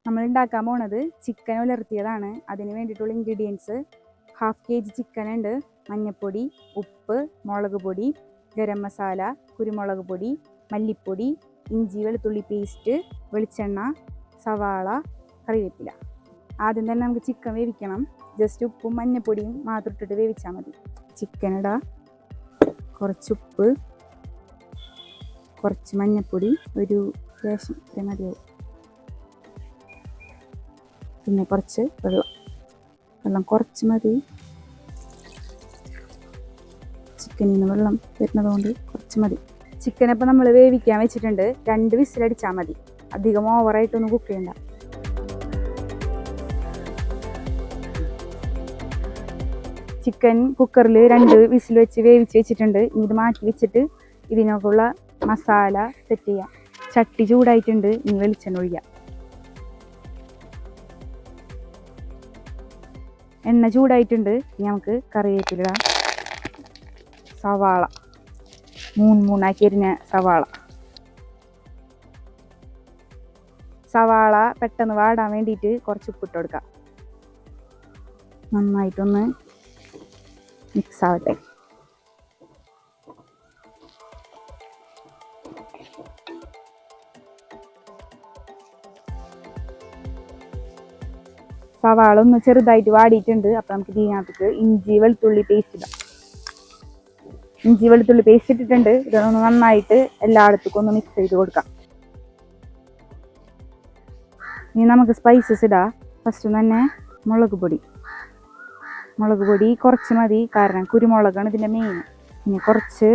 നമ്മൾ ഉണ്ടാക്കാൻ പോണത് ചിക്കൻ ഉലർത്തിയതാണ്. അതിന് വേണ്ടിയിട്ടുള്ള ഇൻഗ്രീഡിയൻസ്: 1/2 kg ചിക്കൻ ഉണ്ട്, മഞ്ഞൾപ്പൊടി, ഉപ്പ്, മുളക് പൊടി, ഗരം മസാല, കുരുമുളക് പൊടി, മല്ലിപ്പൊടി, ഇഞ്ചി വെളുത്തുള്ളി പേസ്റ്റ്, വെളിച്ചെണ്ണ, സവാള, കറിവേപ്പില. ആദ്യം തന്നെ നമുക്ക് ചിക്കൻ വേവിക്കണം. ജസ്റ്റ് ഉപ്പും മഞ്ഞൾപ്പൊടിയും മാത്രം ഇട്ടിട്ട് വേവിച്ചാൽ മതി. ചിക്കൻ ഇടാം. കുറച്ച് ഉപ്പ്, കുറച്ച് മഞ്ഞൾപ്പൊടി, ഒരു ലേശം മതിയാവും. പിന്നെ കുറച്ച് വെള്ളം കുറച്ച് മതി. ചിക്കനിൽ നിന്ന് വെള്ളം വരുന്നതുകൊണ്ട് കുറച്ച് മതി. ചിക്കനപ്പം നമ്മൾ വേവിക്കാൻ വെച്ചിട്ടുണ്ട്. 2 വിസിലടിച്ചാൽ മതി. അധികം ഓവറായിട്ടൊന്നും കുക്ക് ചെയ്യണ്ട. ചിക്കൻ കുക്കറിൽ 2 വിസിൽ വെച്ച് വേവിച്ച് വെച്ചിട്ടുണ്ട്. ഇനി ഇത് മാറ്റി വെച്ചിട്ട് ഇതിനൊക്കെയുള്ള മസാല സെറ്റ് ചെയ്യാം. ചട്ടി ചൂടായിട്ടുണ്ട്. ഇനി വെളിച്ചെണ്ണ ഒഴിക്കാം. എണ്ണ ചൂടായിട്ടുണ്ട്. ഇനി നമുക്ക് കറിവേപ്പില, സവാള, 3 അരിഞ്ഞ സവാള പെട്ടെന്ന് വാടാൻ വേണ്ടിയിട്ട് കുറച്ച് ഉപ്പിട്ട് കൊടുക്കാം. നന്നായിട്ടൊന്ന് മിക്സ് ആവട്ടെ. സവാള ഒന്ന് ചെറുതായിട്ട് വാടിയിട്ടുണ്ട്. അപ്പം നമുക്ക് ഇതിനകത്തേക്ക് ഇഞ്ചി വെളുത്തുള്ളി പേസ്റ്റ് ഇടാം. ഇഞ്ചി വെളുത്തുള്ളി പേസ്റ്റ് ഇട്ടിട്ടുണ്ട്. ഇതൊന്ന് നന്നായിട്ട് എല്ലായിടത്തേക്കും ഒന്ന് മിക്സ് ചെയ്ത് കൊടുക്കാം. ഇനി നമുക്ക് സ്പൈസസ് ഇടാം. ഫസ്റ്റ് തന്നെ മുളക് പൊടി കുറച്ച് മതി, കാരണം കുരുമുളകാണ് ഇതിൻ്റെ മെയിൻ. ഇനി കുറച്ച്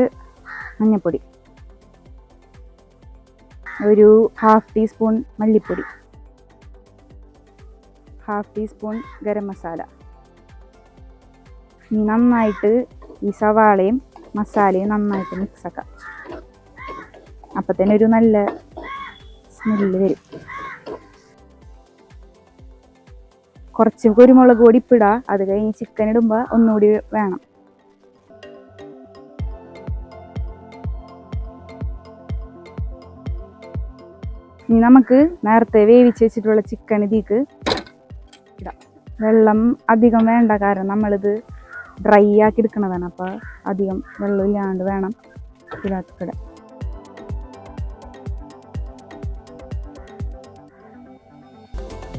മഞ്ഞൾപ്പൊടി, ഒരു 1/2 ടീസ്പൂൺ മല്ലിപ്പൊടി, 1/2 ടീസ്പൂൺ ഗരം മസാല. ഇനി നന്നായിട്ട് ഈ സവാളയും മസാലയും നന്നായിട്ട് മിക്സ് ആക്കാം. അപ്പം തന്നെ ഒരു നല്ല സ്മെല്ല് വരും. കുറച്ച് കുരുമുളക് പൊടി ഇപ്പിടുക. അത് കഴിഞ്ഞ് ചിക്കൻ ഇടുമ്പോൾ ഒന്നുകൂടി വേണം. ഇനി നമുക്ക് നേരത്തെ വേവിച്ച് വെച്ചിട്ടുള്ള ചിക്കൻ ഇതിലേക്ക് ഇടാം. വെള്ളം അധികം വേണ്ട, കാരണം നമ്മളിത് ഡ്രൈ ആക്കി എടുക്കുന്നതാണ്. അപ്പോൾ അധികം വെള്ളമില്ലാണ്ട് വേണം ഇതിനകത്തിടാൻ.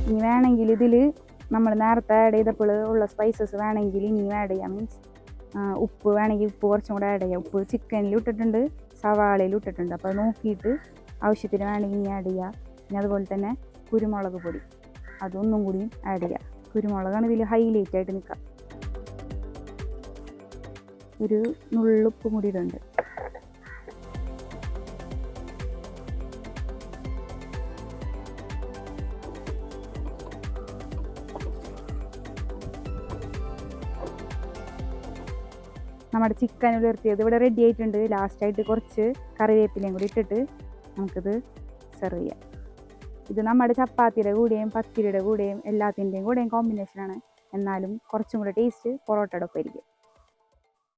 ഇനി വേണമെങ്കിൽ ഇതിൽ നമ്മൾ നേരത്തെ ആഡ് ചെയ്തപ്പോൾ ഉള്ള സ്പൈസസ് വേണമെങ്കിൽ ഇനിയും ആഡ് ചെയ്യാം. മീൻസ് ഉപ്പ് വേണമെങ്കിൽ ഉപ്പ് കുറച്ചും കൂടെ ആഡ് ചെയ്യാം. ഉപ്പ് ചിക്കനിൽ ഇട്ടിട്ടുണ്ട്, സവാളയിൽ ഇട്ടിട്ടുണ്ട്. അപ്പോൾ നോക്കിയിട്ട് ആവശ്യത്തിന് വേണമെങ്കിൽ ഇനി ആഡ് ചെയ്യുക. പിന്നെ അതുപോലെ തന്നെ കുരുമുളക് പൊടി അതൊന്നും കൂടി ആഡ് ചെയ്യുക. കുരുമുളകാണ് ഇതിൽ ഹൈലൈറ്റ് ആയിട്ട് നിൽക്കുക. ഒരു നുള്ളുപ്പ് കൂടി ഇടുന്നുണ്ട്. നമ്മുടെ ചിക്കൻ ഉലർത്തിയത് ഇവിടെ റെഡി ആയിട്ടുണ്ട്. ലാസ്റ്റായിട്ട് കുറച്ച് കറിവേപ്പിലയും കൂടി ഇട്ടിട്ട് നമുക്കിത് സെർവ് ചെയ്യാം. ഇത് നമ്മുടെ ചപ്പാത്തിയുടെ കൂടെയും പത്തിരിയുടെ കൂടെയും എല്ലാത്തിൻ്റെയും കൂടെയും കോമ്പിനേഷനാണ്. എന്നാലും കുറച്ചും കൂടെ ടേസ്റ്റ് പൊറോട്ടയുടെ ഒപ്പം ആയിരിക്കും.